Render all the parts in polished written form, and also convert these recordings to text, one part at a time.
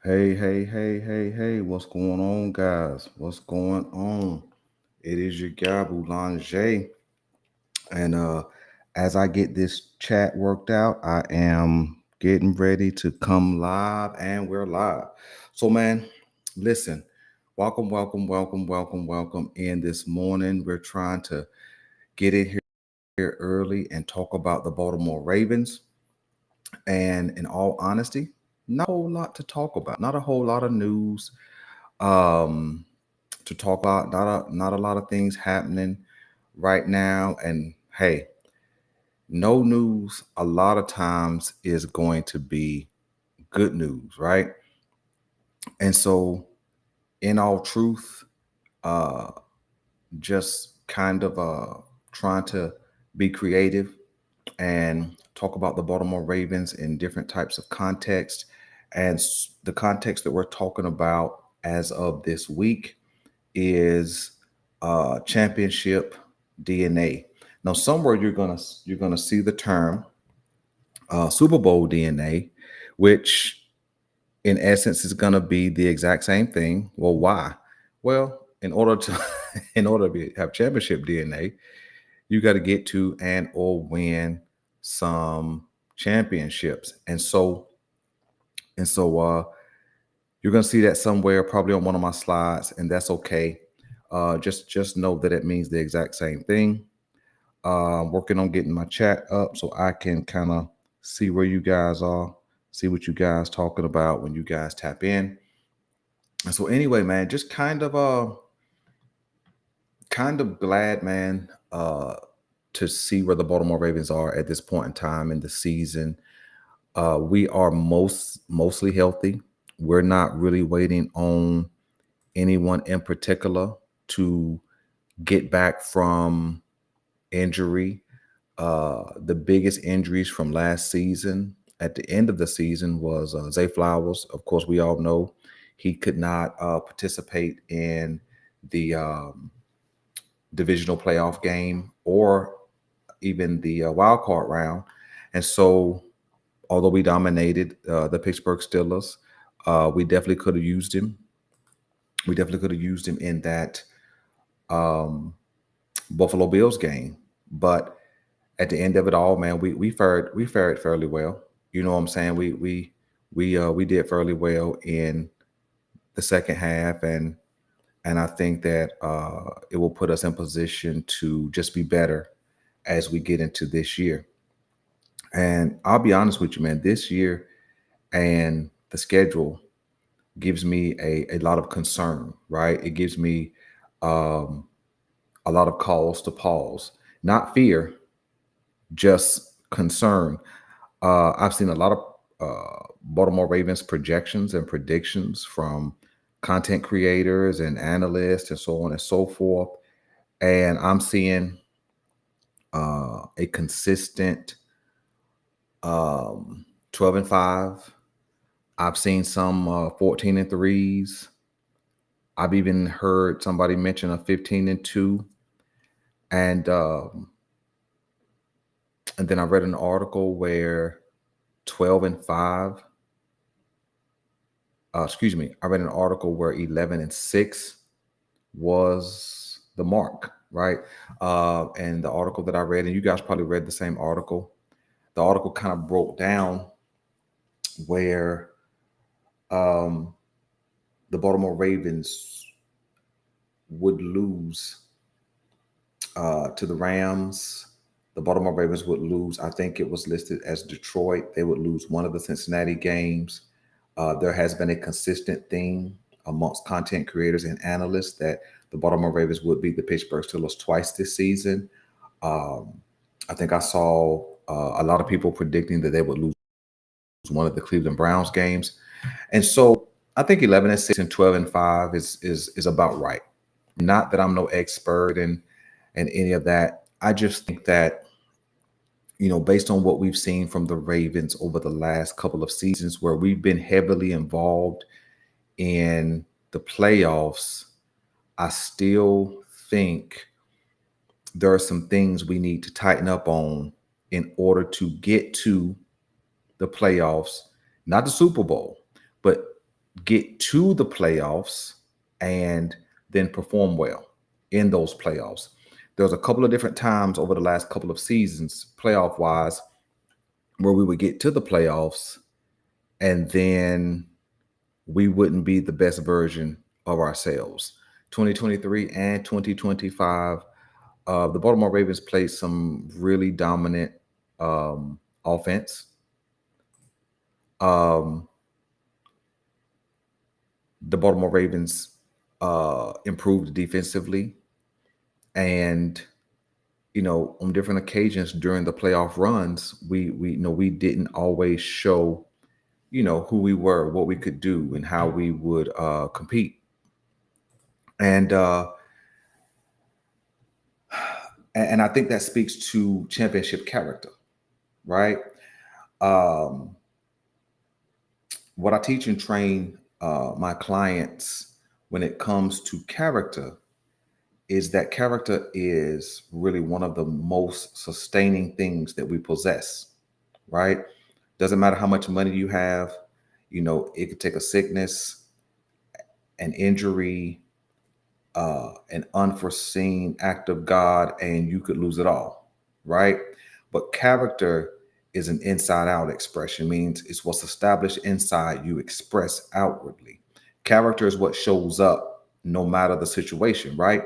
Hey, what's going on, guys? What's going on? It is your guy, Boulanger. And as I get this chat worked out, I am getting ready to come live, and we're live. So, man, listen, welcome in this morning. We're trying to get in here early and talk about the Baltimore Ravens. And in all honesty, not a whole lot to talk about, not a whole lot of news um, to talk about. Not a lot of things happening right now. And hey, no news a lot of times is going to be good news, right? And so, in all truth, uh, just kind of trying to be creative and talk about the Baltimore Ravens in different types of context. And the context that we're talking about as of this week is championship DNA. Now, somewhere you're gonna see the term Super Bowl DNA, which in essence is gonna be the exact same thing. Well, why? Well, in order to have championship DNA, you got to get to and or win some championships. And so you're gonna see that somewhere, probably on one of my slides, and that's okay. Just know that it means the exact same thing. Working on getting my chat up so I can kind of see where you guys are, see what you guys talking about when you guys tap in. And so anyway, man, just kind of glad, man, to see where the Baltimore Ravens are at this point in time in the season. We are mostly healthy. We're not really waiting on anyone in particular to get back from injury. The biggest injuries from last season at the end of the season was Zay Flowers. Of course, we all know he could not participate in the divisional playoff game or even the wild card round. And so, although we dominated the Pittsburgh Steelers, we definitely could have used him. We definitely could have used him in that um, Buffalo Bills game. But at the end of it all, man, we fared fairly well. You know what I'm saying? We did fairly well in the second half, and I think that it will put us in position to just be better as we get into this year. And I'll be honest with you, man, this year and the schedule gives me a lot of concern, right? It gives me um, a lot of calls to pause, not fear, just concern. I've seen a lot of Baltimore Ravens projections and predictions from content creators and analysts and so on and so forth. And I'm seeing a consistent 12 and 5. I've seen some 14 and threes. I've even heard somebody mention a 15 and 2. And and then I read an article where 12 and 5, excuse me, I read an article where 11 and 6 was the mark, right? And the article that I read, and you guys probably read the same article, the article kind of broke down where um, the Baltimore Ravens would lose to the Rams. The Baltimore Ravens would lose. I think it was listed as Detroit. They would lose one of the Cincinnati games. There has been a consistent theme amongst content creators and analysts that the Baltimore Ravens would beat the Pittsburgh Steelers twice this season. Um, I think I saw a lot of people predicting that they would lose one of the Cleveland Browns games, and so I think 11 and 6 and 12 and 5 is about right. Not that I'm no expert in any of that. I just think that based on what we've seen from the Ravens over the last couple of seasons, where we've been heavily involved in the playoffs, I still think there are some things we need to tighten up on in order to get to the playoffs, not the Super Bowl, but get to the playoffs, and then perform well in those playoffs. There's a couple of different times over the last couple of seasons, playoff wise, where we would get to the playoffs and then we wouldn't be the best version of ourselves. 2023 and 2025, the Baltimore Ravens played some really dominant offense. Um, the Baltimore Ravens improved defensively, and on different occasions during the playoff runs, we didn't always show who we were, what we could do, and how we would compete. And and I think that speaks to championship character, right? Um, what I teach and train my clients when it comes to character is that character is really one of the most sustaining things that we possess, right? Doesn't matter how much money you have, it could take a sickness, an injury, an unforeseen act of God, and you could lose it all, right? But character is an inside out expression, means it's what's established inside you express outwardly. Character is what shows up no matter the situation, right?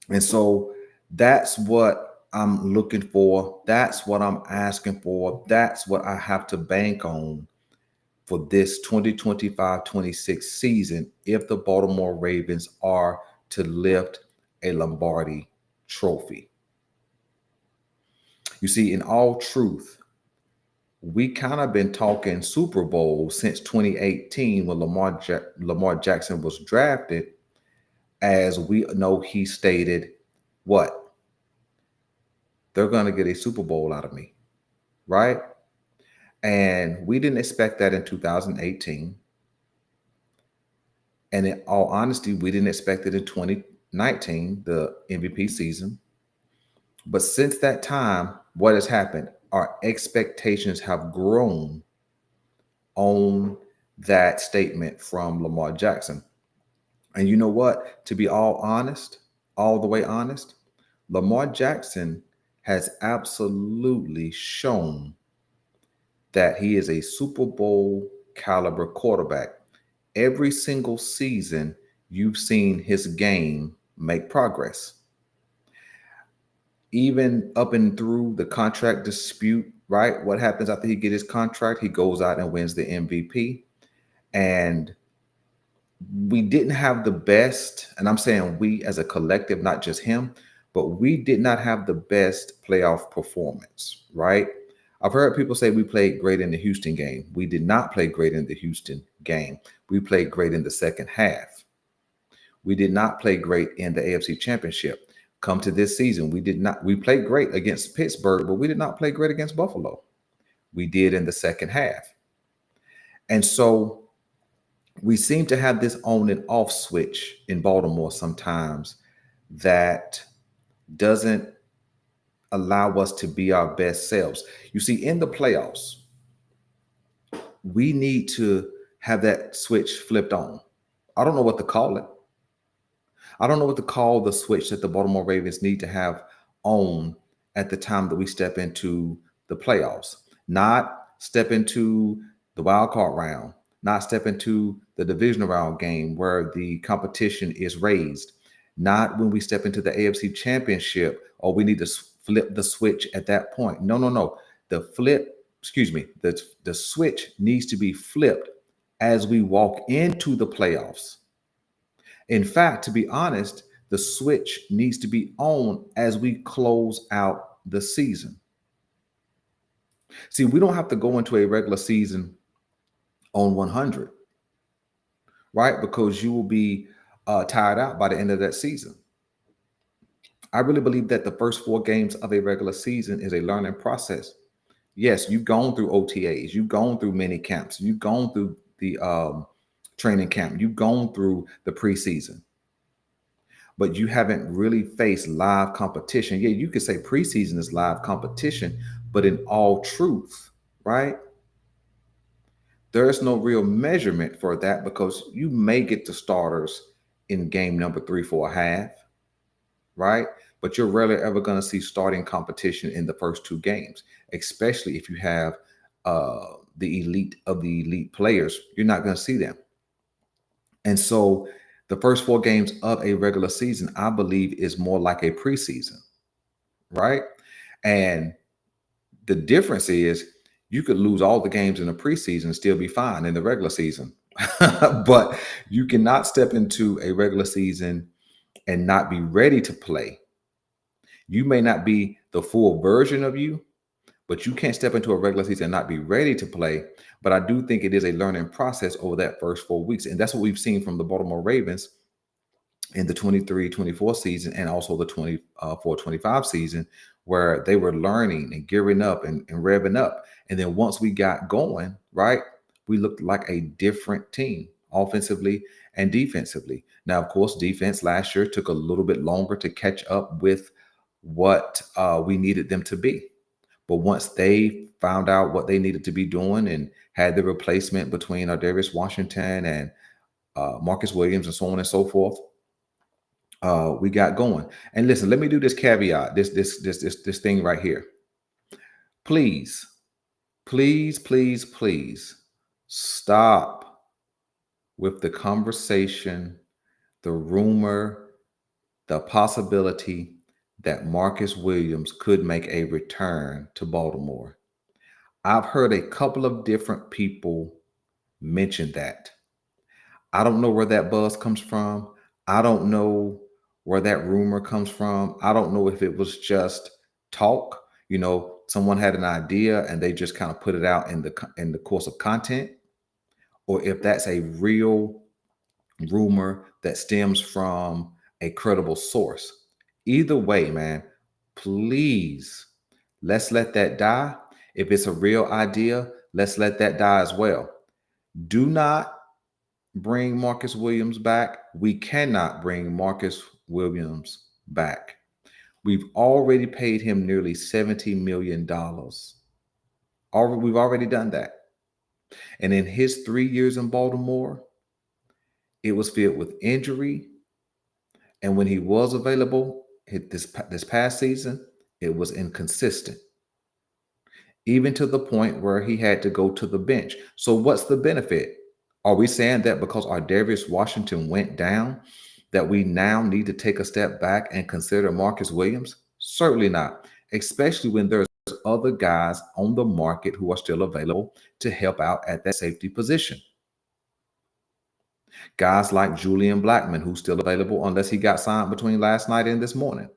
And so that's what I'm looking for. That's what I'm asking for. That's what I have to bank on for this 2025-26 season if the Baltimore Ravens are to lift a Lombardi trophy. You see, in all truth, we kind of been talking Super Bowl since 2018 when Lamar Jackson was drafted. As we know, he stated, what? They're going to get a Super Bowl out of me, right? And we didn't expect that in 2018. And in all honesty, we didn't expect it in 2019, the MVP season. But since that time, what has happened? Our expectations have grown on that statement from Lamar Jackson. And you know what? To be all honest, all the way honest, Lamar Jackson has absolutely shown that he is a Super Bowl caliber quarterback. Every single season, you've seen his game make progress. Even up and through the contract dispute, right? What happens after he get his contract? He goes out and wins the MVP. And we didn't have the best, and I'm saying we as a collective, not just him, but we did not have the best playoff performance, right? I've heard people say we played great in the Houston game. We did not play great in the Houston game. We played great in the second half. We did not play great in the AFC Championship. Come to this season, we played great against Pittsburgh, but we did not play great against Buffalo. We did in the second half. And so we seem to have this on and off switch in Baltimore sometimes that doesn't allow us to be our best selves. You see, in the playoffs, we need to have that switch flipped on. I don't know what to call it. I don't know what to call the switch that the Baltimore Ravens need to have on at the time that we step into the playoffs. Not step into the wild card round, not step into the divisional round game where the competition is raised, not when we step into the AFC Championship or we need to flip the switch at that point. No, no, no. The switch needs to be flipped as we walk into the playoffs. In fact, to be honest, the switch needs to be on as we close out the season. See, we don't have to go into a regular season on 100, right? Because you will be tired out by the end of that season. I really believe that the first 4 games of a regular season is a learning process. Yes, you've gone through OTAs, you've gone through mini camps, you've gone through the training camp, you've gone through the preseason, but you haven't really faced live competition. Yeah, you could say preseason is live competition, but in all truth, right? there's no real measurement for that because you may get the starters in game number 3 for a half, right? But you're rarely ever going to see starting competition in the first 2 games, especially if you have the elite of the elite players. You're not going to see them. And so the first 4 games of a regular season, I believe, is more like a preseason, right? And the difference is you could lose all the games in the preseason and still be fine in the regular season. But you cannot step into a regular season and not be ready to play. You may not be the full version of you, but you can't step into a regular season and not be ready to play. But I do think it is a learning process over that first 4 weeks. And that's what we've seen from the Baltimore Ravens in the 23-24 season and also the 24-25 season, where they were learning and gearing up and revving up. And then once we got going, right, we looked like a different team offensively and defensively. Now, of course, defense last year took a little bit longer to catch up with what we needed them to be. But once they found out what they needed to be doing and had the replacement between Darius Washington and Marcus Williams and so on and so forth, we got going. And listen, let me do this caveat, this thing right here. Please, please, please, please stop with the conversation, the rumor, the possibility that Marcus Williams could make a return to Baltimore. I've heard a couple of different people mention that. I don't know where that buzz comes from. I don't know where that rumor comes from. I don't know if it was just talk. Someone had an idea and they just kind of put it out in the course of content, or if that's a real rumor that stems from a credible source. Either way, man, please, let's let that die. If it's a real idea, let's let that die as well. Do not bring Marcus Williams back. We cannot bring Marcus Williams back. We've already paid him nearly $70 million. We've already done that. And in his 3 years in Baltimore, it was filled with injury. And when he was available this past season, it was inconsistent, even to the point where he had to go to the bench. So what's the benefit? Are we saying that because Darius Washington went down, that we now need to take a step back and consider Marcus Williams? Certainly not, especially when there's other guys on the market who are still available to help out at that safety position. Guys like Julian Blackmon, who's still available unless he got signed between last night and this morning.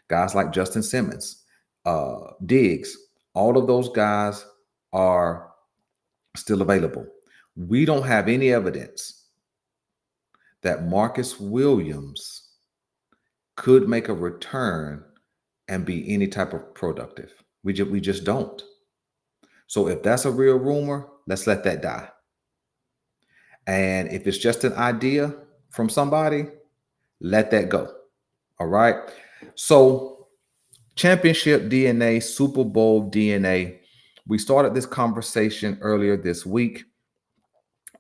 Guys like Justin Simmons, Diggs, all of those guys are still available. We don't have any evidence that Marcus Williams could make a return and be any type of productive. We just don't. So if that's a real rumor, let's let that die. And if it's just an idea from somebody, let that go. All right. So championship DNA, Super Bowl DNA. We started this conversation earlier this week,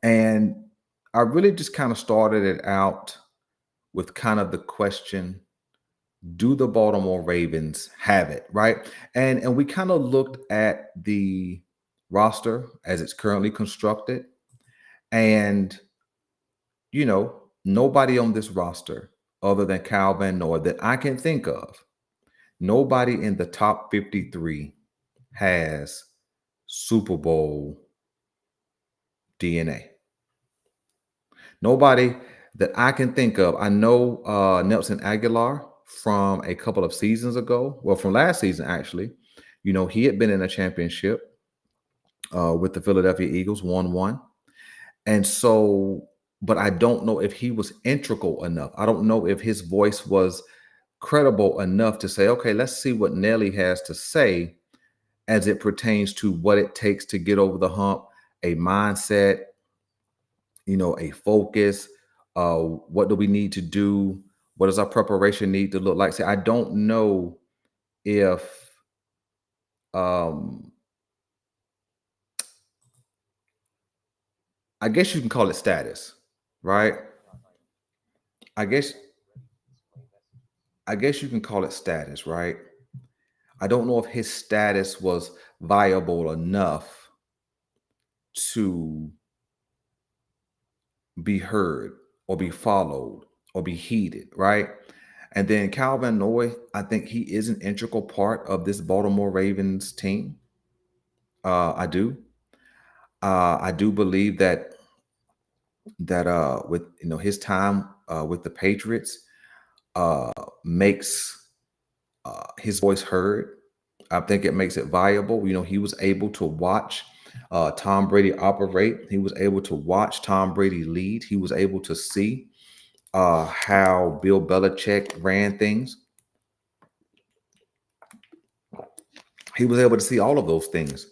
and I really just kind of started it out with kind of the question, do the Baltimore Ravens have it, right? And we kind of looked at the roster as it's currently constructed, and nobody on this roster other than Kyle Van Noy that I can think of, nobody in the top 53 has Super Bowl DNA. Nobody that I can think of. I know Nelson Aguilar from a couple of seasons ago, well, from last season, actually. He had been in a championship with the Philadelphia Eagles, won one. And so, but I don't know if he was integral enough. I don't know if his voice was credible enough to say, okay, let's see what Nelly has to say as it pertains to what it takes to get over the hump, a mindset, a focus. What do we need to do? What does our preparation need to look like? See, I don't know if um, I guess you can call it status, right? I guess I guess you can call it status, right? I don't know if his status was viable enough to be heard or be followed or be heeded, right? And then Calvin Noy, I think he is an integral part of this Baltimore Ravens team. I do. I do believe that with his time with the Patriots uh, makes his voice heard. I think it makes it viable. He was able to watch Tom Brady operate. He was able to watch Tom Brady lead. He was able to see how Bill Belichick ran things. He was able to see all of those things.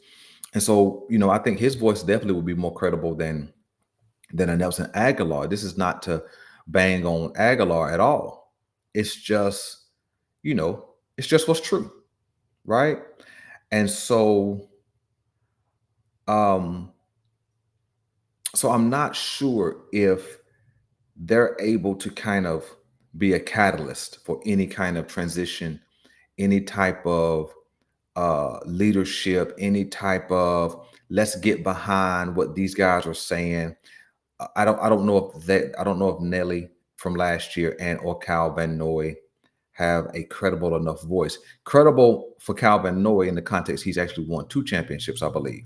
And so, I think his voice definitely would be more credible than a Nelson Aguilar. This is not to bang on Aguilar at all. It's just, you know, it's just what's true, right? And um, so I'm not sure if they're able to kind of be a catalyst for any kind of transition, any type of leadership, any type of let's get behind what these guys are saying. I don't know if Nelly from last year and or Cal Van Noy have a credible enough voice. Credible for Cal Van Noy in the context he's actually won 2 championships, I believe.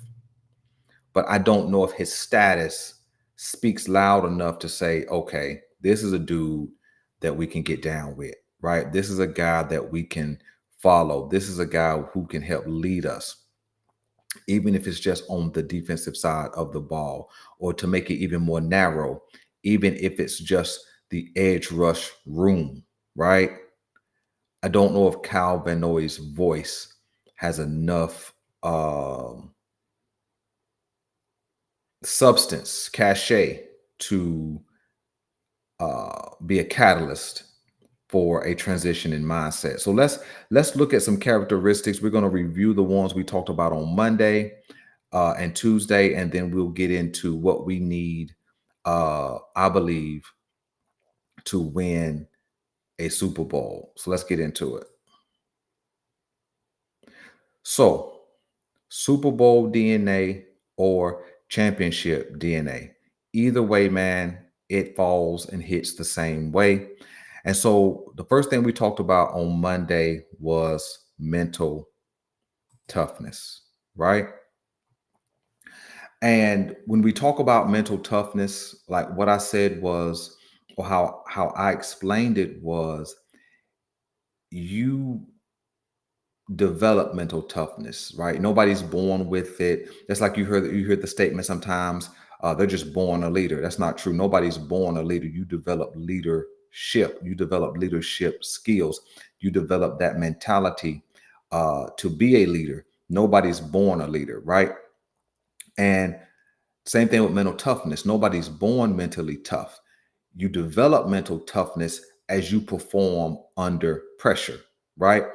But I don't know if his status speaks loud enough to say, okay, this is a dude that we can get down with, right? This is a guy that we can follow. This is a guy who can help lead us, even if it's just on the defensive side of the ball, or to make it even more narrow, even if it's just the edge rush room, right? I don't know if Cal Van Noy's voice has enough substance, cachet to be a catalyst for a transition in mindset. So let's look at some characteristics. We're going to review the ones we talked about on Monday and Tuesday, and then we'll get into what we need, I believe, to win a Super Bowl. So let's get into it. So, Super Bowl DNA or championship DNA. Either way, man, it falls and hits the same way. And so the first thing we talked about on Monday was mental toughness, right? And when we talk about mental toughness, like what I said was, or how I explained it was, you develop mental toughness, right? Nobody's born with it. That's like you heard the statement sometimes, they're just born a leader. That's not true. Nobody's born a leader. You develop leadership. You develop leadership skills. You develop that mentality to be a leader. Nobody's born a leader, right? And same thing with mental toughness. Nobody's born mentally tough. You develop mental toughness as you perform under pressure, right?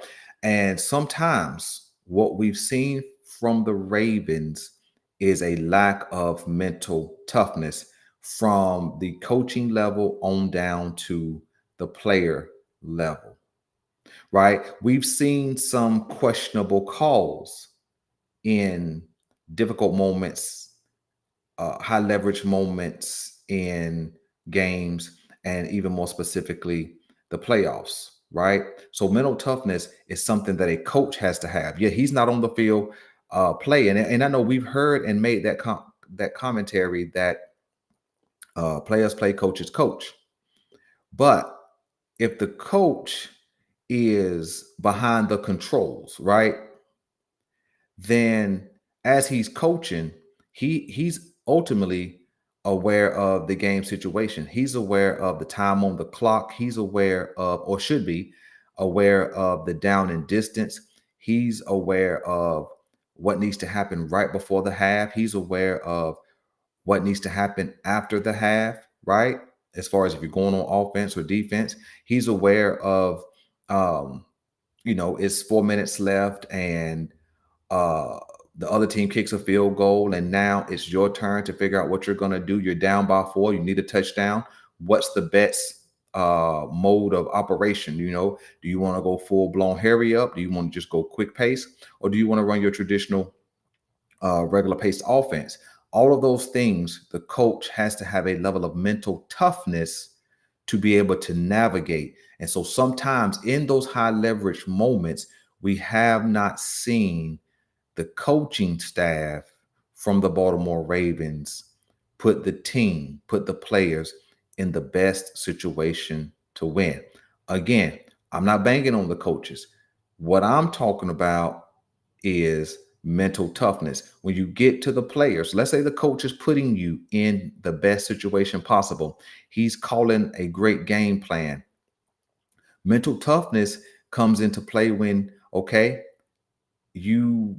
And sometimes what we've seen from the Ravens is a lack of mental toughness from the coaching level on down to the player level, right? We've seen some questionable calls in difficult moments, high leverage moments in games, and even more specifically, the playoffs, right? So mental toughness is something that a coach has to have. Yeah, he's not on the field playing, and I know we've heard and made that commentary that players play, coaches coach. But if the coach is behind the controls, right? Then as he's coaching, he's ultimately aware of the game situation. He's aware of the time on the clock. He's aware of, or should be aware of, the down and distance. He's aware of what needs to happen right before the half. He's aware of what needs to happen after the half, right? As far as if you're going on offense or defense, he's aware of it's 4 minutes left and uh The other team kicks a field goal, and now it's your turn to figure out what you're going to do. You're down by 4. You need a touchdown. What's the best mode of operation? Do you want to go full blown hurry up? Do you want to just go quick pace, or do you want to run your traditional regular paced offense? All of those things, the coach has to have a level of mental toughness to be able to navigate. And so sometimes in those high leverage moments, we have not seen the coaching staff from the Baltimore Ravens put the players in the best situation to win. Again, I'm not banging on the coaches. What I'm talking about is mental toughness. When you get to the players, let's say the coach is putting you in the best situation possible. He's calling a great game plan. Mental toughness comes into play when, okay, you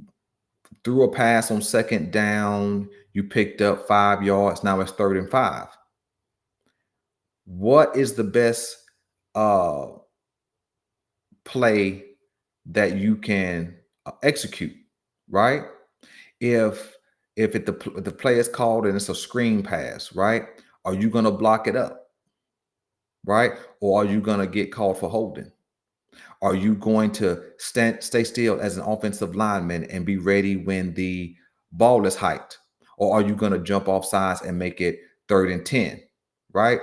threw a pass on second down, you picked up 5 yards, now it's 3rd and 5. What is the best uh play that you can execute, right? If the play is called and it's a screen pass, right? Are you going to block it up, right? Or are you going to get called for holding? Are you going to stay still as an offensive lineman and be ready when the ball is hiked? Or are you going to jump off sides and make it 3rd and 10, right?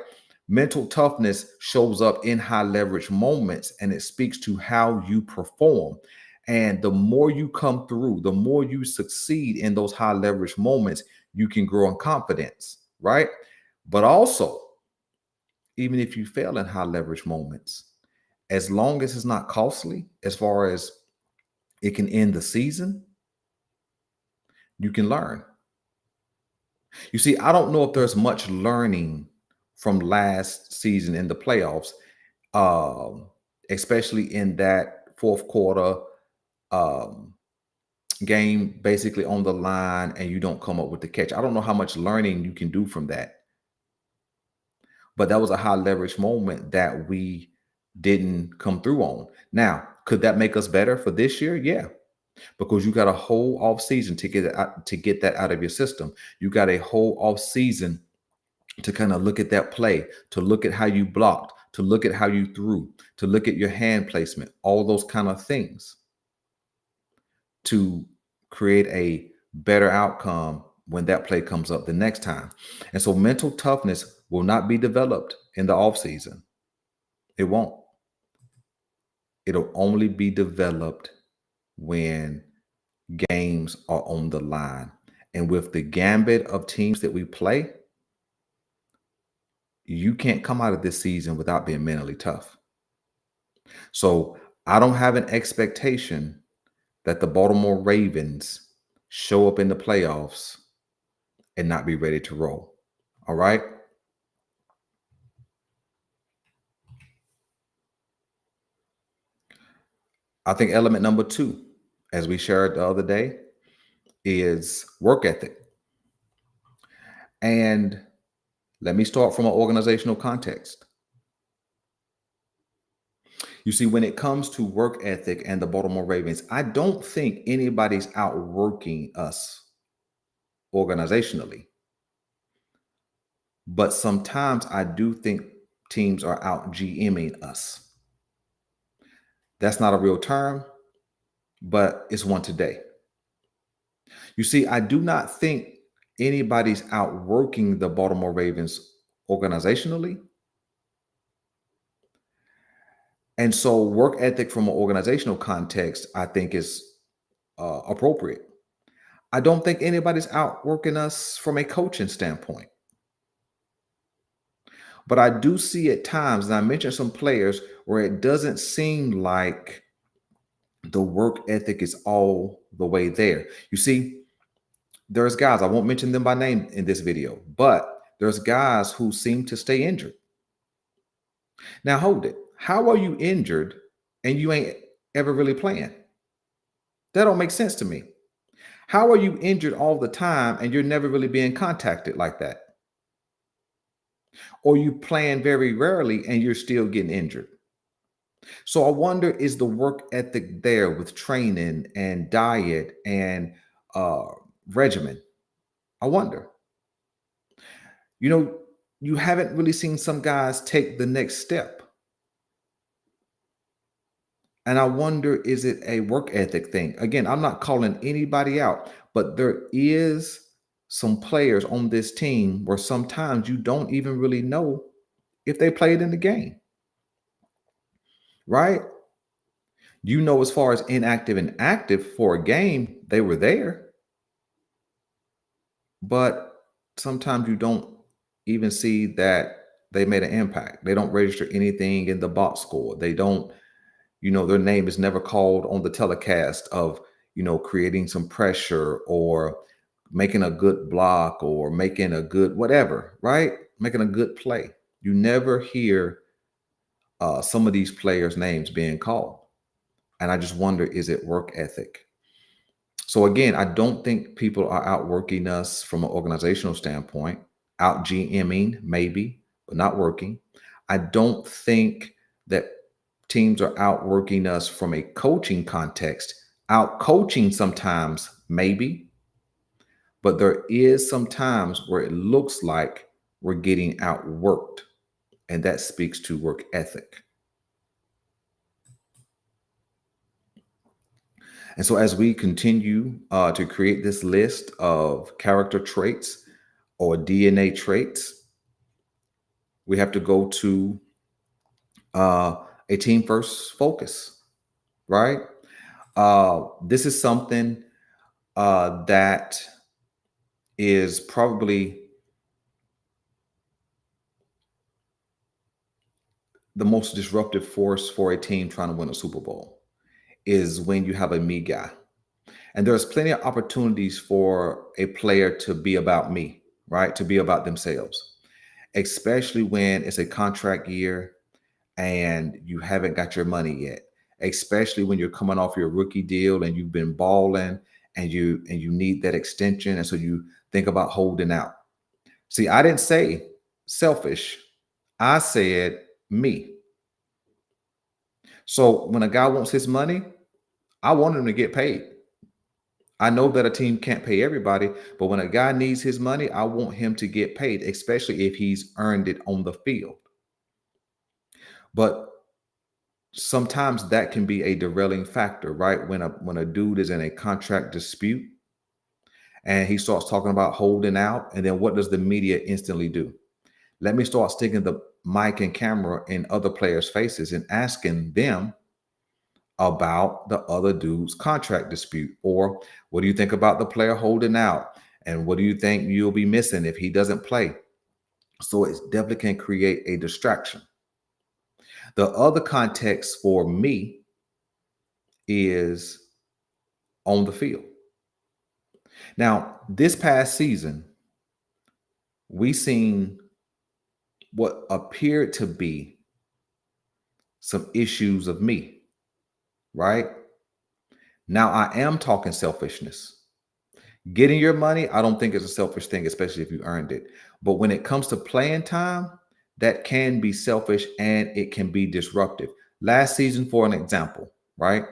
Mental toughness shows up in high leverage moments, and it speaks to how you perform. And the more you come through, the more you succeed in those high leverage moments, you can grow in confidence, right? But also, even if you fail in high leverage moments, as long as it's not costly, as far as it can end the season, you can learn. You see, I don't know if there's much learning from last season in the playoffs, um, especially in that fourth quarter um, game, basically on the line, and you don't come up with the catch. I don't know how much learning you can do from that, but that was a high leverage moment that we didn't come through on. Now, could that make us better for this year? Yeah, because you got a whole off season to get that out of your system. You got a whole off season to kind of look at that play, to look at how you blocked, to look at how you threw, to look at your hand placement, all those kind of things to create a better outcome when that play comes up the next time. And so mental toughness will not be developed in the off season. It won't. It'll only be developed when games are on the line. And with the gambit of teams that we play, you can't come out of this season without being mentally tough. So I don't have an expectation that the Baltimore Ravens show up in the playoffs and not be ready to roll. All right. I think element number 2, as we shared the other day, is work ethic. And let me start from an organizational context. You see, when it comes to work ethic and the Baltimore Ravens, I don't think anybody's outworking us organizationally. But sometimes I do think teams are out GMing us. That's not a real term, but it's one today. You see, I do not think anybody's outworking the Baltimore Ravens organizationally. And so, work ethic from an organizational context, I think, is appropriate. I don't think anybody's outworking us from a coaching standpoint. But I do see at times, and I mentioned some players where it doesn't seem like the work ethic is all the way there. You see, there's guys, I won't mention them by name in this video, but there's guys who seem to stay injured. Now, hold it. How are you injured and you ain't ever really playing? That don't make sense to me. How are you injured all the time and you're never really being contacted like that? Or you playing very rarely and you're still getting injured? So I wonder, is the work ethic there with training and diet and uh, regimen. I wonder, you know, you haven't really seen some guys take the next step. And I wonder, is it a work ethic thing? Again, I'm not calling anybody out, but there is some players on this team where sometimes you don't even really know if they played in the game, right? You know, as far as inactive and active for a game, they were there, but sometimes you don't even see that they made an impact. They don't register anything in the box score. They don't, their name is never called on the telecast of, creating some pressure or making a good block or making a good whatever, right? Making a good play. You never hear some of these players' names being called. And I just wonder, is it work ethic? So again, I don't think people are outworking us from an organizational standpoint, out GMing maybe, but not working. I don't think that teams are outworking us from a coaching context, out coaching sometimes maybe, but there is some times where it looks like we're getting outworked, and that speaks to work ethic. And so, as we continue to create this list of character traits or DNA traits, we have to go to a team first focus, right? This is something that is probably the most disruptive force for a team trying to win a Super Bowl is when you have a me guy. And there's plenty of opportunities for a player to be about me, right? To be about themselves, especially when it's a contract year and you haven't got your money yet, especially when you're coming off your rookie deal and you've been balling and you need that extension. And so you think about holding out. See, I didn't say selfish. I said me. So when a guy wants his money, I want him to get paid. I know that a team can't pay everybody, but when a guy needs his money, I want him to get paid, especially if he's earned it on the field. But sometimes that can be a derailing factor, right? When a dude is in a contract dispute and he starts talking about holding out, and then what does the media instantly do? Let me start sticking the mic and camera in other players' faces and asking them about the other dude's contract dispute. Or what do you think about the player holding out? And what do you think you'll be missing if he doesn't play? So it definitely can create a distraction. The other context for me is on the field. Now, this past season, we seen what appeared to be some issues of me, right? Now, I am talking selfishness. Getting your money, I don't think it's a selfish thing, especially if you earned it. But when it comes to playing time, that can be selfish and it can be disruptive. Last season, for an example, right?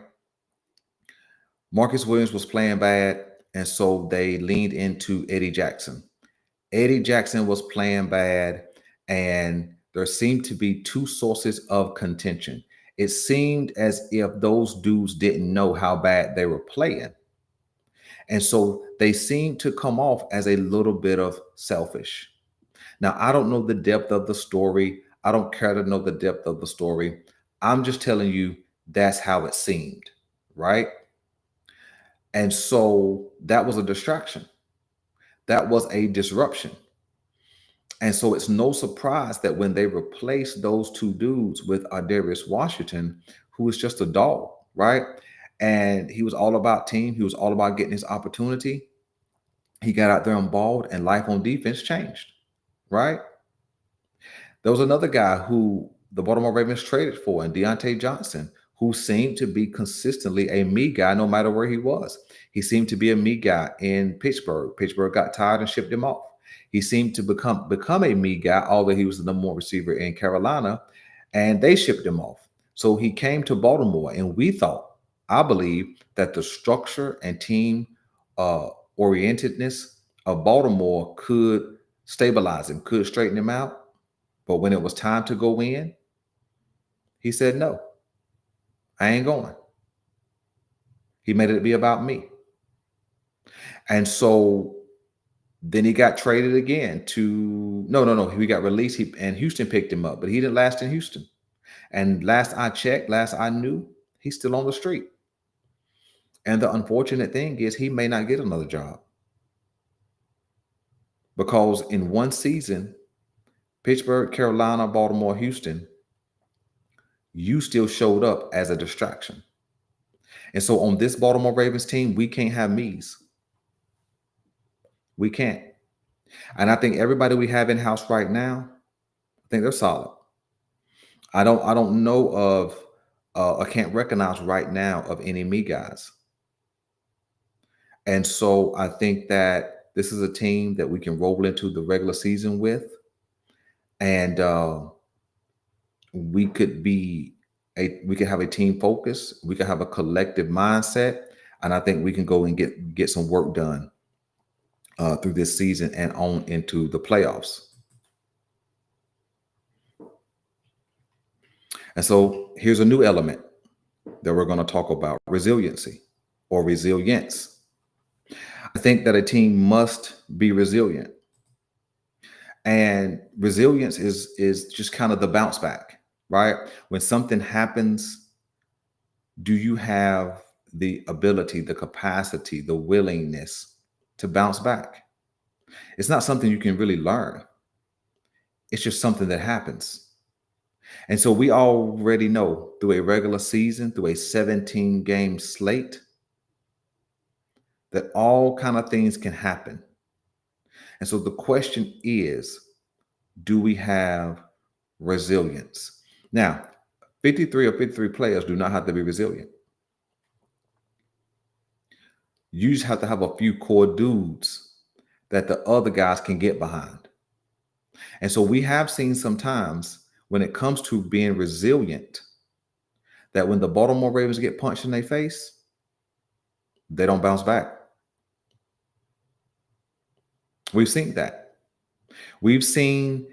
Marcus Williams was playing bad, and so they leaned into Eddie Jackson. Eddie Jackson was playing bad, and there seemed to be two sources of contention. It seemed as if those dudes didn't know how bad they were playing. And so they seemed to come off as a little bit of selfish. Now, I don't know the depth of the story. I don't care to know the depth of the story. I'm just telling you that's how it seemed, right? And so that was a distraction. That was a disruption. And so it's no surprise that when they replaced those two dudes with Ardarius Washington, who was just a dog, right? And he was all about team. He was all about getting his opportunity. He got out there and balled, and life on defense changed, right? There was another guy who the Baltimore Ravens traded for, and Deontay Johnson, who seemed to be consistently a me guy no matter where he was. He seemed to be a me guy in Pittsburgh. Pittsburgh got tired and shipped him off. He seemed to become a me guy, although he was the number one receiver in Carolina, and they shipped him off. So he came to Baltimore, and we thought, I believe, that the structure and team uh, orientedness of Baltimore could stabilize him, could straighten him out. But when it was time to go in, he said, no, I ain't going. He made it be about me. And so then he got traded again to no. He got released and Houston picked him up, but he didn't last in Houston. And last I checked, last I knew, he's still on the street. And the unfortunate thing is he may not get another job because in one season, Pittsburgh, Carolina, Baltimore, Houston, you still showed up as a distraction. And so on this Baltimore Ravens team, we can't have me's. We can't. And I think everybody we have in house right now, I think they're solid. I don't know of I can't recognize right now of any me guys. And so I think that this is a team that we can roll into the regular season with, and we could we could have a team focus, we could have a collective mindset, and I think we can go and get some work done through this season and on into the playoffs. And so here's a new element that we're going to talk about: resiliency or resilience. I think that a team must be resilient. And resilience is just kind of the bounce back, right? When something happens, do you have the ability, the capacity, the willingness to bounce back? It's not something you can really learn. It's just something that happens. And so we already know through a regular season, through a 17 game slate, that all kind of things can happen. And so the question is, do we have resilience? Now, 53 or 53 players do not have to be resilient. You just have to have a few core dudes that the other guys can get behind. And so we have seen sometimes when it comes to being resilient, that when the Baltimore Ravens get punched in their face, they don't bounce back. We've seen that. We've seen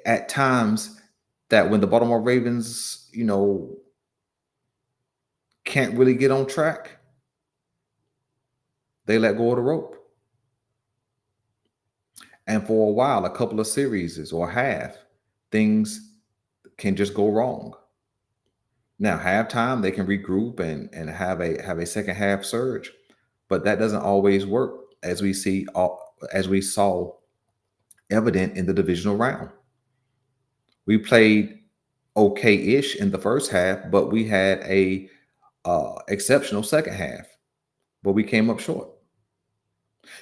at times that when the Baltimore Ravens, can't really get on track, they let go of the rope. And for a while, a couple of series or half, things can just go wrong. Now, halftime, they can regroup and have a second half surge, but that doesn't always work, as we saw evident in the divisional round. We played okay-ish in the first half, but we had a exceptional second half, but we came up short.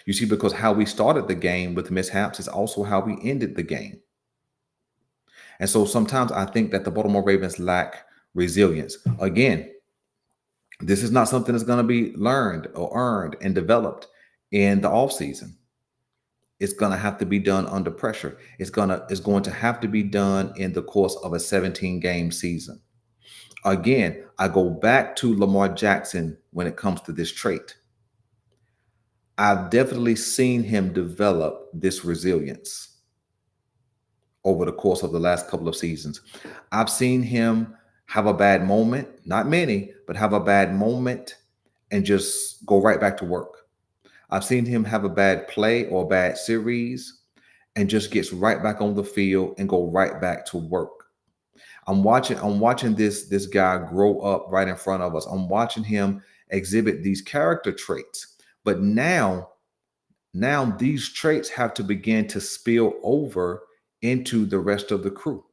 You see, because how we started the game with mishaps is also how we ended the game. And so sometimes I think that the Baltimore Ravens lack resilience. Again, this is not something that's going to be learned or earned and developed in the offseason. It's going to have to be done under pressure. It's going to have to be done in the course of a 17 game season. Again, I go back to Lamar Jackson when it comes to this trait. I've definitely seen him develop this resilience over the course of the last couple of seasons. I've seen him have a bad moment, not many, but have a bad moment and just go right back to work. I've seen him have a bad play or a bad series and just gets right back on the field and go right back to work. I'm watching this guy grow up right in front of us. I'm watching him exhibit these character traits. But now these traits have to begin to spill over into the rest of the crew.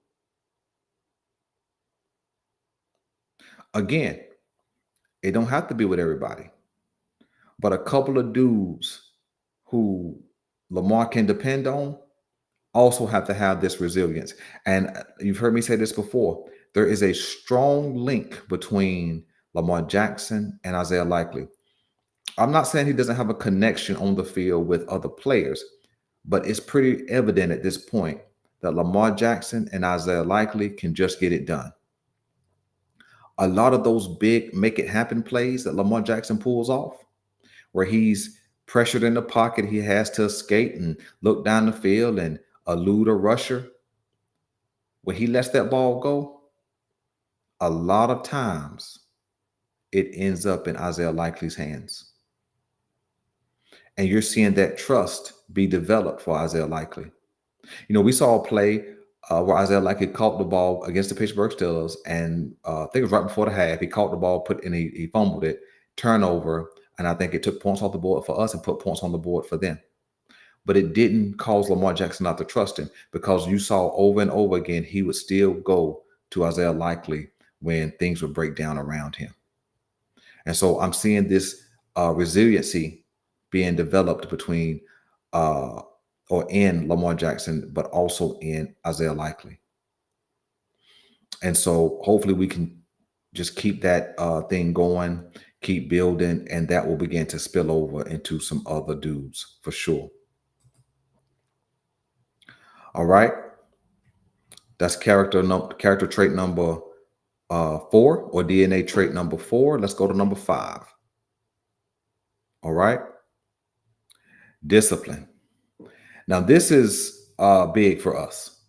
Again, it don't have to be with everybody, but a couple of dudes who Lamar can depend on also have to have this resilience. And you've heard me say this before. There is a strong link between Lamar Jackson and Isaiah Likely. I'm not saying he doesn't have a connection on the field with other players, but it's pretty evident at this point that Lamar Jackson and Isaiah Likely can just get it done. A lot of those big make it happen plays that Lamar Jackson pulls off, where he's pressured in the pocket, he has to escape and look down the field and elude a rusher. When he lets that ball go, a lot of times it ends up in Isaiah Likely's hands. And you're seeing that trust be developed for Isaiah Likely. We saw a play where Isaiah Likely caught the ball against the Pittsburgh Steelers, and I think it was right before the half. He caught the ball, he fumbled it, turnover, and I think it took points off the board for us and put points on the board for them. But it didn't cause Lamar Jackson not to trust him, because you saw over and over again he would still go to Isaiah Likely when things would break down around him. And so I'm seeing this resiliency being developed between or in Lamar Jackson, but also in Isaiah Likely. And so hopefully we can just keep that thing going, keep building, and that will begin to spill over into some other dudes for sure. All right. That's character trait number 4, or DNA trait number 4. Let's go to number 5. All right. Discipline. Now, this is big for us.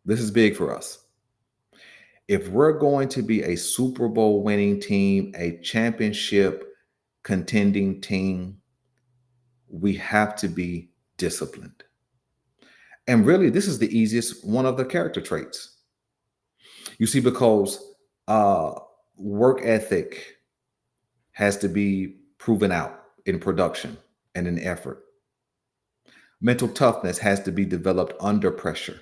This is big for us. If we're going to be a Super Bowl winning team, a championship contending team, we have to be disciplined. And really, this is the easiest one of the character traits. You see, because work ethic has to be proven out in production and in effort. Mental toughness has to be developed under pressure.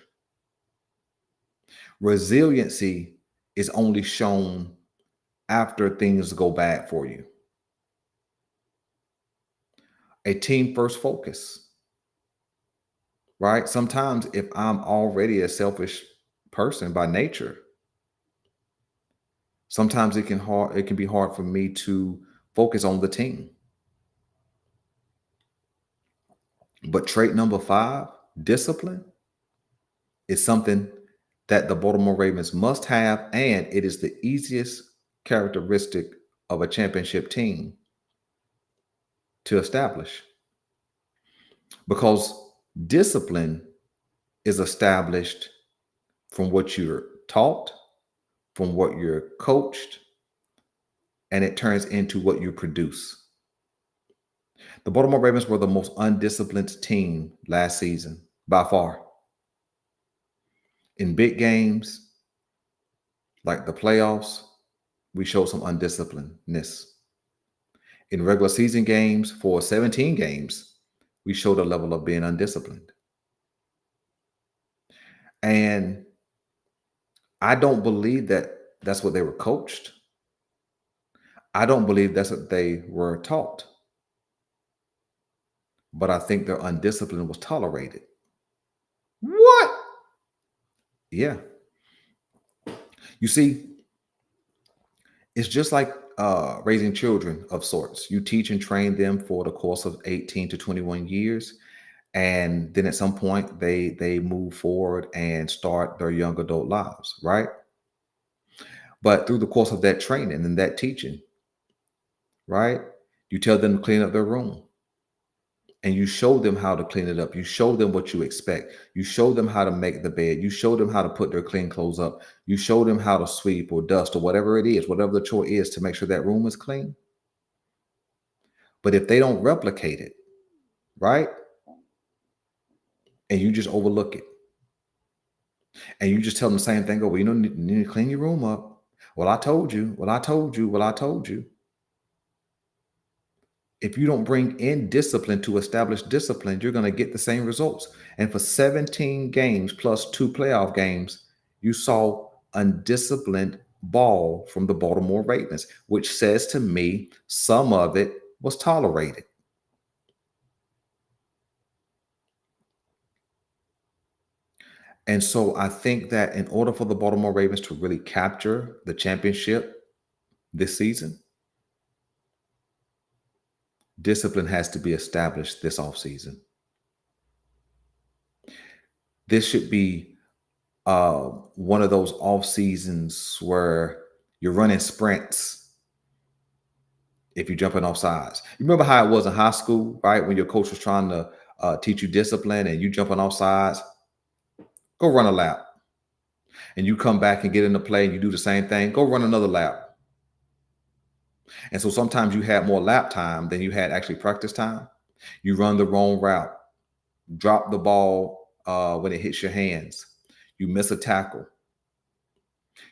Resiliency is only shown after things go bad for you. A team first focus, right? Sometimes if I'm already a selfish person by nature, sometimes it can be hard for me to focus on the team. But trait number 5, discipline, is something that the Baltimore Ravens must have, and it is the easiest characteristic of a championship team to establish. Because discipline is established from what you're taught, from what you're coached, and it turns into what you produce. The Baltimore Ravens were the most undisciplined team last season by far. In big games like the playoffs, we showed some undisciplinedness. In regular season games, for 17 games, we showed a level of being undisciplined. And I don't believe that that's what they were coached. I don't believe that's what they were taught. But I think their undiscipline was tolerated. What? Yeah. You see, it's just like raising children of sorts. You teach and train them for the course of 18 to 21 years. And then at some point they move forward and start their young adult lives, right? But through the course of that training and that teaching, right? You tell them to clean up their room, and you show them how to clean it up. You show them what you expect. You show them how to make the bed. You show them how to put their clean clothes up. You show them how to sweep or dust or whatever it is, whatever the chore is, to make sure that room is clean. But if they don't replicate it, right? And you just overlook it, and you just tell them the same thing over, you need to clean your room up. Well, I told you. Well, I told you. Well, I told you. If you don't bring in discipline to establish discipline, you're going to get the same results. And for 17 games plus 2 playoff games, you saw undisciplined ball from the Baltimore Ravens, which says to me some of it was tolerated. And so I think that in order for the Baltimore Ravens to really capture the championship this season, discipline has to be established this offseason. This should be one of those off seasons where you're running sprints if you're jumping off sides. You remember how it was in high school, right? When your coach was trying to teach you discipline and you jumping off sides, go run a lap. And you come back and get in the play and you do the same thing, go run another lap. And so sometimes you had more lap time than you had actually practice time. You run the wrong route, drop the ball when it hits your hands, you miss a tackle.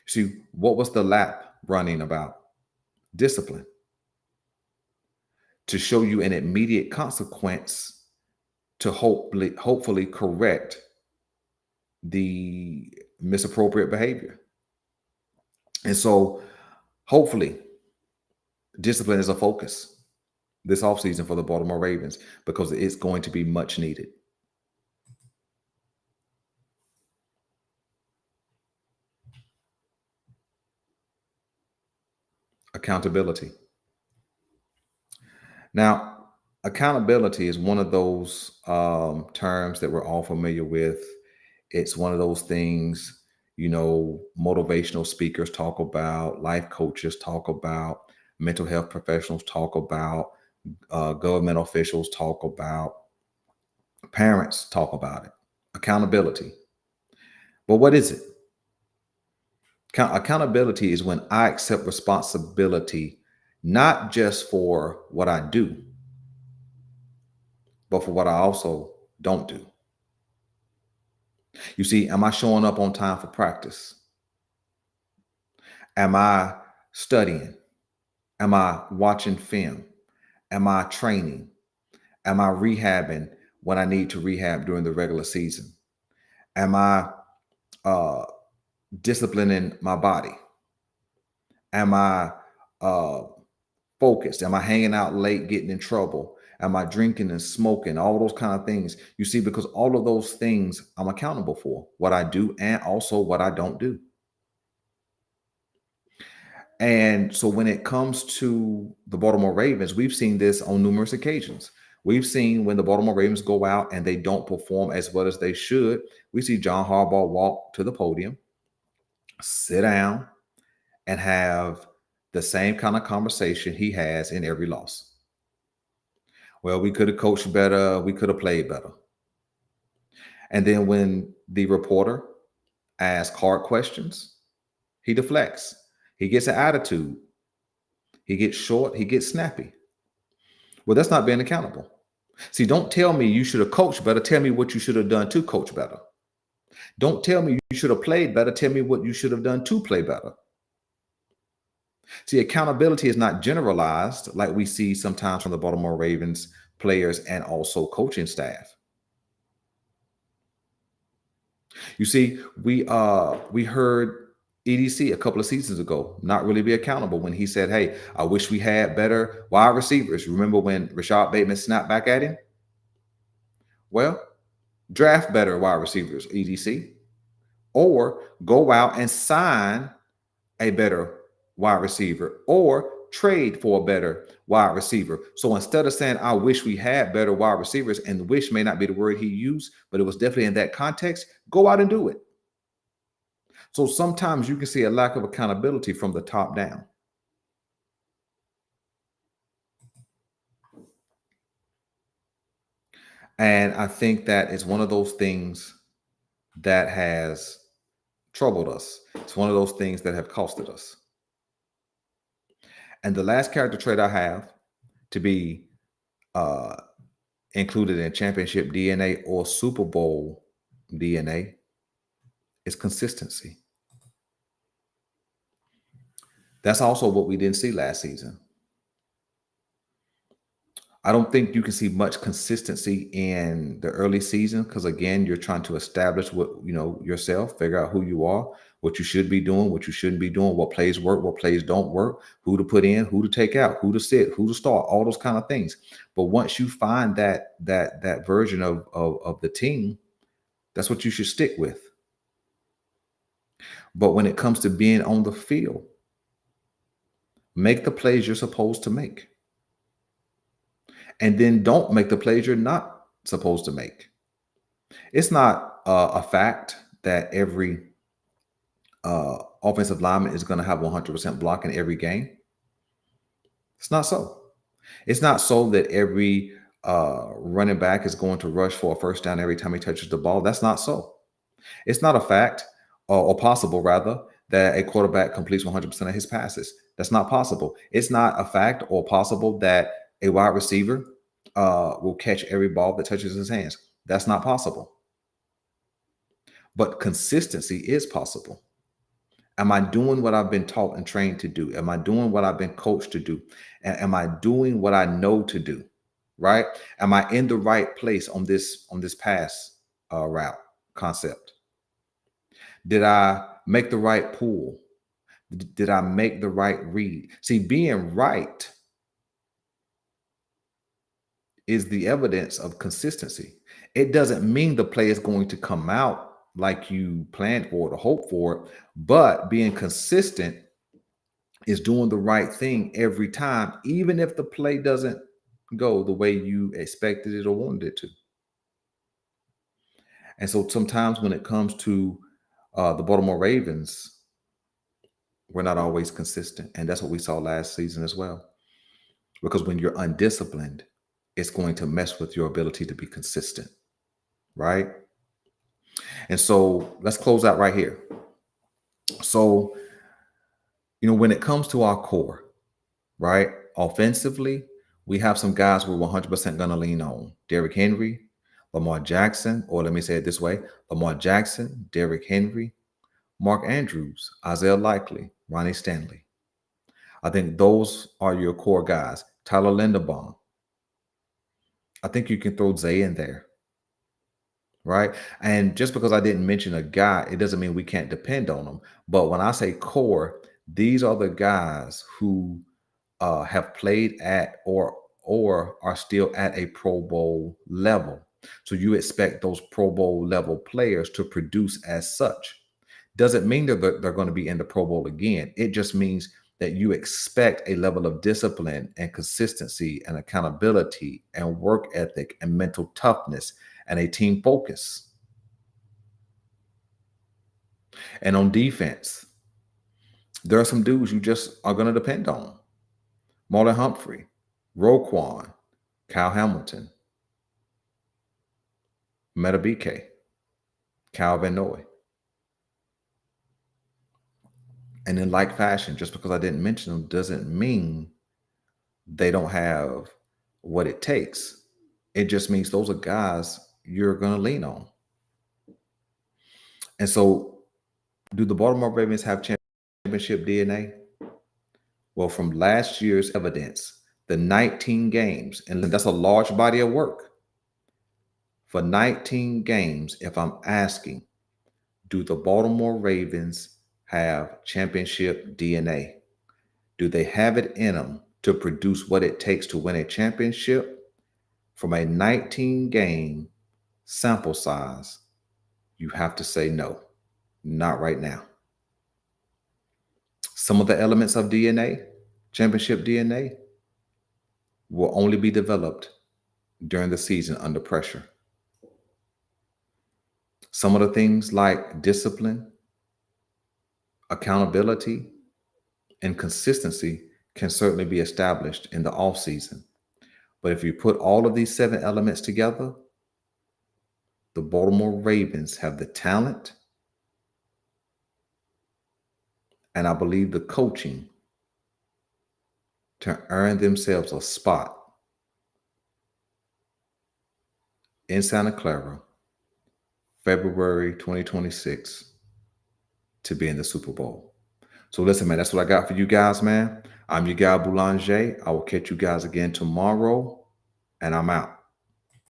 See, what was the lap running about? Discipline, to show you an immediate consequence to hopefully correct the misappropriate behavior. And so hopefully discipline is a focus this offseason for the Baltimore Ravens because it's going to be much needed. Accountability. Now, accountability is one of those terms that we're all familiar with. It's one of those things, motivational speakers talk about, life coaches talk about, mental health professionals talk about, government officials talk about, parents talk about it. Accountability. But what is it? Accountability is when I accept responsibility, not just for what I do, but for what I also don't do. You see, am I showing up on time for practice? Am I studying? Am I watching film? Am I training? Am I rehabbing when I need to rehab during the regular season? Am I uh, disciplining my body? Am I uh, focused? Am I hanging out late, getting in trouble? Am I drinking and smoking? All those kind of things. You see, because all of those things I'm accountable for, what I do and also what I don't do. And so when it comes to the Baltimore Ravens, we've seen this on numerous occasions. We've seen when the Baltimore Ravens go out and they don't perform as well as they should. We see John Harbaugh walk to the podium, sit down, and have the same kind of conversation he has in every loss. Well, we could have coached better. We could have played better. And then when the reporter asks hard questions, he deflects. He gets an attitude. He gets short. He gets snappy. Well, that's not being accountable. See, don't tell me you should have coached better. Tell me what you should have done to coach better. Don't tell me you should have played better. Tell me what you should have done to play better. See, accountability is not generalized like we see sometimes from the Baltimore Ravens players and also coaching staff. You see, we heard EDC a couple of seasons ago not really be accountable when he said, "Hey, I wish we had better wide receivers." Remember when Rashad Bateman snapped back at him? Well, draft better wide receivers, EDC, or go out and sign a better wide receiver or trade for a better wide receiver. So instead of saying, I wish we had better wide receivers, and wish may not be the word he used, but it was definitely in that context, go out and do it. So sometimes you can see a lack of accountability from the top down. And I think that it's one of those things that has troubled us. It's one of those things that have costed us. And the last character trait I have to be uh, included in championship DNA or Super Bowl DNA is consistency. That's also what we didn't see last season. I don't think you can see much consistency in the early season because again, you're trying to establish what yourself, figure out who you are, what you should be doing, what you shouldn't be doing, what plays work, what plays don't work, who to put in, who to take out, who to sit, who to start, all those kind of things. But once you find that version of the team, that's what you should stick with. But when it comes to being on the field, make the plays you're supposed to make. And then don't make the plays you're not supposed to make. It's not a fact that every offensive lineman is going to have 100% block in every game. It's not so. It's not so that every running back is going to rush for a first down every time he touches the ball. That's not so. It's not a fact, or possible rather, that a quarterback completes 100% of his passes. That's not possible. It's not a fact or possible that a wide receiver will catch every ball that touches his hands. That's not possible. But consistency is possible. Am I doing what I've been taught and trained to do? Am I doing what I've been coached to do? Am I doing what I know to do? Right? Am I in the right place on this pass route concept? Did I make the right pull? Did I make the right read? See, being right is the evidence of consistency. It doesn't mean the play is going to come out like you planned for it or hope for it, but being consistent is doing the right thing every time, even if the play doesn't go the way you expected it or wanted it to. And so sometimes when it comes to the Baltimore Ravens, we're not always consistent. And that's what we saw last season as well. Because when you're undisciplined, it's going to mess with your ability to be consistent. Right. And so let's close out right here. So, when it comes to our core, right, offensively, we have some guys we're 100% going to lean on. Derrick Henry, Lamar Jackson, or let me say it this way, Lamar Jackson, Derrick Henry, Mark Andrews, Isaiah Likely, Ronnie Stanley. I think those are your core guys. Tyler Linderbaum. I think you can throw Zay in there, right? And just because I didn't mention a guy, it doesn't mean we can't depend on them. But when I say core, these are the guys who have played at or are still at a Pro Bowl level. So you expect those Pro Bowl level players to produce as such. Doesn't mean that they're going to be in the Pro Bowl again. It just means that you expect a level of discipline and consistency and accountability and work ethic and mental toughness and a team focus. And on defense, there are some dudes you just are going to depend on. Marlon Humphrey, Roquan, Kyle Hamilton, Metabike, Kyle Van Noy. And in like fashion, just because I didn't mention them doesn't mean they don't have what it takes. It just means those are guys you're going to lean on. And so, do the Baltimore Ravens have championship DNA? Well, from last year's evidence, the 19 games, and that's a large body of work. For 19 games, if I'm asking, do the Baltimore Ravens have championship DNA? Do they have it in them to produce what it takes to win a championship? From a 19 game sample size, you have to say no, not right now. Some of the elements of DNA, championship DNA, will only be developed during the season under pressure. Some of the things like discipline, accountability, and consistency can certainly be established in the off season. But if you put all of these 7 elements together, the Baltimore Ravens have the talent and I believe the coaching to earn themselves a spot in Santa Clara, February 2026, to be in the Super Bowl. So listen, man, that's what I got for you guys, man. I'm your guy, Boulanger. I will catch you guys again tomorrow, and I'm out.